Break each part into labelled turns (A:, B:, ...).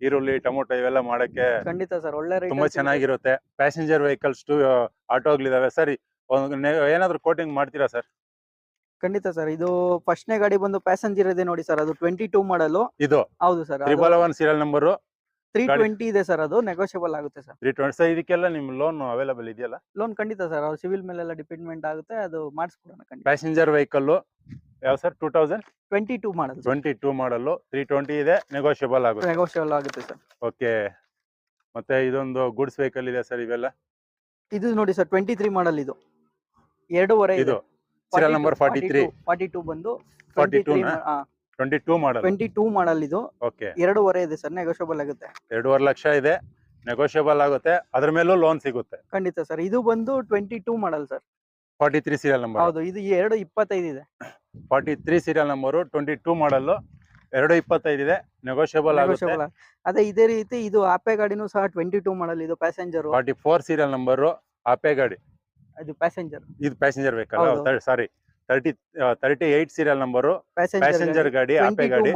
A: ಈರುಳ್ಳಿ ಟೊಮೊಟೊ ಇವೆಲ್ಲ ಮಾಡಕ್ಕೆ
B: ಖಂಡಿತ ಸರ್, ಒಳ್ಳೆ ರೇಟ್
A: ತುಂಬಾ ಚೆನ್ನಾಗಿರುತ್ತೆ. ಪ್ಯಾಸೆಂಜರ್ ವೆಹಿಕಲ್ಸ್ ಆಟೋಗಳಿದಾವೆ ಸರ್. ಏನಾದ್ರು ಕೋಟಿಂಗ್ ಮಾಡ್ತೀರಾ ಸರ್?
B: ಖಂಡಿತ ಸರ್. ಇದು ಫಸ್ಟ್ನೇ ಗಾಡಿ ಬಂದು ಪ್ಯಾಸೆಂಜರ್ ಇದೆ ನೋಡಿ ಸರ್, ಅದು 22 ಮಾಡಲು.
A: ಇದು
B: ಹೌದು ಸರ್,
A: 111 ಸೀರಿಯಲ್ ನಂಬರ್
B: 320 ಇದೆ ಸರ್, ಅದು ನೆಗೋಷಿಯಬಲ್ ಆಗುತ್ತೆ ಸರ್.
A: 320 ಸರ್. ಇದಕ್ಕೆಲ್ಲ ನಿಮ್ ಲೋನ್ ಅವೈಲೇಬಲ್ ಇದೆಯಲ್ಲ?
B: ಲೋನ್ ಖಂಡಿತ ಸರ್, ಅದು ಸಿವಿಲ್ ಮೇಲೆಲ್ಲ ಡಿಪೆಂಡ್ಮೆಂಟ್ ಆಗುತ್ತೆ, ಅದು ಮಾಡಿಸ್ಕೊಡೋಣ ಖಂಡಿತ.
A: ಪ್ಯಾಸೆಂಜರ್ ವೆಹಿಕಲ್ ಯಾವ ಸರ್?
B: 2022 ಮಾಡಲ್
A: 22 ಮಾಡಲ್ 320 ಇದೆ, ನೆಗೋಷಿಯಬಲ್
B: ಆಗುತ್ತೆ ಸರ್.
A: ಓಕೆ. ಮತ್ತೆ ಇದೊಂದು ಗುಡ್ಸ್ ವೆಹಿಕಲ್ ಇದೆ ಸರ್. ಇವೆಲ್ಲ
B: ಇದು ನೋಡಿ ಸರ್, 23 ಮಾಡಲ್. ಇದು 2.5
A: ಇದು ಸೀರಿಯಲ್ ನಂಬರ್
B: 42 ಬಂದು
A: 22 ಮಾಡಲ್.
B: 22 ಮಾಡಲ್. ಇದು
A: ಓಕೆ.
B: 2.5 ಇದೆ ಸರ್, ನೆಗೋಷಿಯಬಲ್ ಆಗುತ್ತೆ.
A: 2.5 ಲಕ್ಷ ಇದೆ, ನೆಗೋಷಿಯಬಲ್ ಆಗುತ್ತೆ. ಅದ್ರ ಮೇಲೂ ಲೋನ್ ಸಿಗುತ್ತೆ
B: ಖಂಡಿತ ಸರ್. ಇದು ಬಂದು 22 ಮಾಡಲ್ ಸರ್,
A: 43 ಸೀರಿಯಲ್ ನಂಬರ್.
B: ಹೌದು. ಇದು 2.25 ಇದೆ.
A: 43 ಸೀರಿಯಲ್ ನಂಬರ್ 22 ಮಾಡಲ್ 2.25 ಇದೆ, ನೆಗೋಷಿಯಬಲ್ ಆಗುತ್ತೆ.
B: ಅದೇ ಇದೇ ರೀತಿ ಇದು ಆಪೆ ಗಾಡಿನೂ ಸಹ 22 ಮಾಡಲ್. ಇದು ಪ್ಯಾಸೆಂಜರ್.
A: 44 ಸೀರಿಯಲ್ ನಂಬರ್ ಆಪೆ ಗಾಡಿ.
B: ಇದು ಪ್ಯಾಸೆಂಜರ್.
A: ಇದು ಪ್ಯಾಸೆಂಜರ್ ವೆಹಿಕಲ್. ಸಾರಿ, 38 ಸೀರಿಯಲ್ ನಂಬರ್ ಪ್ಯಾಸೆಂಜರ್ ಗಾಡಿ, ಆಪೆ ಗಾಡಿ.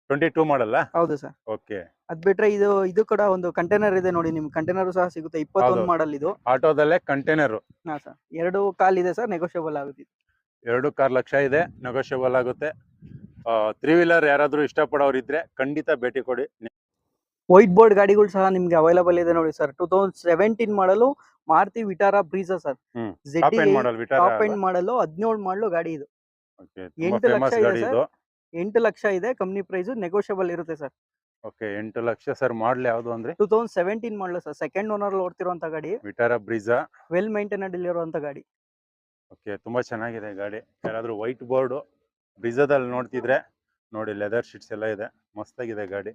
A: 22 ಮಾಡಲ್.
B: ಹೌದು ಸರ್.
A: ಓಕೆ.
B: ಅದ್ ಬಿಟ್ರೆ ಇದು ಕೂಡ ಒಂದು ಕಂಟೈನರ್ ಇದೆ ನೋಡಿ, ನಿಮ್ಗೆ ಕಂಟೈನರ್ ಸಹ ಸಿಗುತ್ತೆ. 21 ಮಾಡಲ್. ಇದು
A: ಆಟೋದಲ್ಲೇ ಕಂಟೈನರ್.
B: ಹಾ ಸರ್, 2 ಕಾಲ್ ಇದೆ ಸರ್, ನೆಗೋಷಿಯಬಲ್ ಆಗುತ್ತೆ.
A: 2.25 ಲಕ್ಷ ಇದೆ, ನೆಗೋಷಿಯಬಲ್ ಆಗುತ್ತೆ. 3 ವೀಲರ್ ಯಾರಾದ್ರೂ ಇಷ್ಟಪಡೋರು ಇದ್ರೆ ಖಂಡಿತ ಭೇಟಿ ಕೊಡಿ.
B: ವೈಟ್ ಬೋರ್ಡ್ ಗಾಡಿಗಳು ಸಹ ನಿಮ್ಗೆ ಅವೈಲೇಬಲ್ ಇದೆ ನೋಡಿ ಸರ್. 2017 ಮಾಡಲು Maruti Vitara Brezza sir.
A: Top end model Vitara.
B: Top end ಮಾಡಲು 17 ಮಾಡಲು ಗಾಡಿ. ಇದು
A: ಓಕೆ.
B: 8 ಲಕ್ಷ ಇದೆ ಸರ್. 8 ಲಕ್ಷ ಇದೆ, ಕಂಪ್ನಿ ಪ್ರೈಸ್, ನೆಗೋಷಿಯಬಲ್ ಇರುತ್ತೆ ಸರ್.
A: ಓಕೆ. 8 ಲಕ್ಷ ಸರ್. ಮಾಡಲ್ ಯಾವುದು ಅಂದ್ರೆ?
B: 2017 ಮಾಡಲು ಸರ್, ಸೆಕೆಂಡ್ ಓನರ್ ಓಡ್ತಿರುವಂತ ಗಾಡಿ.
A: ವಿಟಾರಾ ಬ್ರೀಜಾ,
B: ವೆಲ್ ಮೇಂಟೈನ್ಡ್ ಇರುವಂತ ಗಾಡಿ.
A: ಓಕೆ. ತುಂಬಾ ಚೆನ್ನಾಗಿದೆ ಗಾಡಿ. ಯಾರಾದ್ರೂ ವೈಟ್ ಬೋರ್ಡ್ ಬ್ರೀಜಾದಲ್ಲಿ ನೋಡ್ತಿದ್ರೆ ನೋಡಿ, ಲೆದರ್ ಶೀಟ್ಸ್ ಎಲ್ಲ ಇದೆ, ಮಸ್ತಾಗಿದೆ ಗಾಡಿ.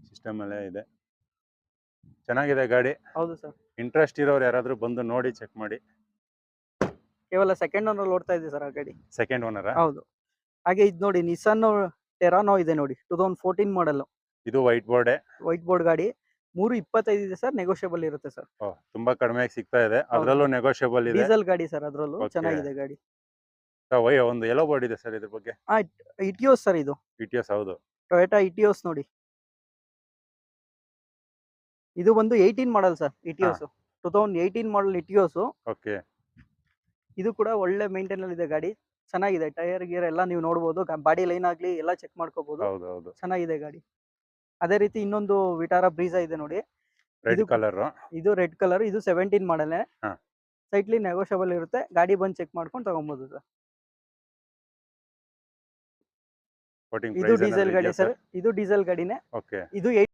A: ಸಿಸ್ಟಮ್ ಎಲ್ಲ ಇದೆ, ಚೆನ್ನಾಗಿದೆ ಗಾಡಿ.
B: ಹೌದು ಸರ್.
A: ಇಂಟ್ರೆಸ್ಟ್ ಇರೋರು ಯಾರಾದ್ರೂ ಬಂದು ನೋಡಿ, ಚೆಕ್ ಮಾಡಿ.
B: ಕೇವಲ ಸೆಕೆಂಡ್ ಓನರ್ ಓಡ್ತಾ ಇದೆ ಸರ್ ಆ ಗಾಡಿ.
A: Second owner.
B: ಹೌದು. ಹಾಗೆ ಇದು ನೋಡಿ, ನಿಸಾನ್ ಟೆರಾನೋ ಇದೆ ನೋಡಿ, 2014 ಮಾಡಲ್.
A: ಇದು ವೈಟ್ ಬೋರ್ಡ್
B: ಗಾಡಿ. 3.25 ಇದೆ ಸರ್, ನೆಗೋಷಿಯಬಲ್ ಇರುತ್ತೆ ಸರ್.
A: ತುಂಬಾ ಕಡಿಮೆಗೆ ಸಿಗ್ತಾ ಇದೆ, ಅದರಲ್ಲೂ ನೆಗೋಷಿಯಬಲ್ ಇದೆ.
B: ಡೀಸೆಲ್ ಗಾಡಿ ಸರ್, ಅದರಲ್ಲೂ ಚೆನ್ನಾಗಿದೆ ಗಾಡಿ.
A: ಒಂದು ಯೆಲ್ಲೋ ಬೋರ್ಡ್ ಇದೆ ಸರ್. ಇದ್ರ ಬಗ್ಗೆ
B: ಇಟಿಯೋಸ್ ಸರ್. ಇದು
A: ಇಟಿಯೋಸ್. ಹೌದು,
B: ಟೊಯೋಟಾ ಇಟಿಯೋಸ್ ನೋಡಿ. ಇದು ಬಂದು 18 ಮಾಡಲ್ ಸರ್, ಇಟಿಯೋಸ್. 2018 ಮಾಡಲ್ ಇಟಿಯೋಸ್.
A: ಓಕೆ.
B: ಇದು ಕೂಡ ಒಳ್ಳೆ ಮೇಂಟೈನ್ ಅಲ್ಲಿ ಇದೆ ಗಾಡಿ, ಚೆನ್ನಾಗಿದೆ. ಟೈರ್ ಗೀರ್ ಎಲ್ಲ ನೀವು ನೋಡಬಹುದು, ಬಾಡಿ ಲೈನ್ ಆಗ್ಲಿ ಎಲ್ಲ ಚೆಕ್ ಮಾಡ್ಕೋಬಹುದು.
A: ಹೌದು,
B: ಚೆನ್ನಾಗಿದೆ ಗಾಡಿ. ಅದೇ ರೀತಿ ಇನ್ನೊಂದು ವಿಟಾರಾ ಬ್ರೀಜಾ ಇದೆ ನೋಡಿ,
A: ರೆಡ್ ಕಲರ್.
B: ಇದು ರೆಡ್ ಕಲರ್. ಇದು 17 ಮಾಡಲ್. ಸೈಟ್ಲಿ ನೆಗೋಷಿಯಬಲ್ ಇರುತ್ತೆ, ಗಾಡಿ ಬಂದು ಚೆಕ್ ಮಾಡ್ಕೊಂಡು ತಗೊಬಹುದು ಸರ್. ಇದು ಡೀಸೆಲ್ ಗಾಡಿ ಸರ್. ಇದು ಡೀಸೆಲ್ ಗಾಡಿನೇ.
A: ಓಕೆ.
B: ಇದು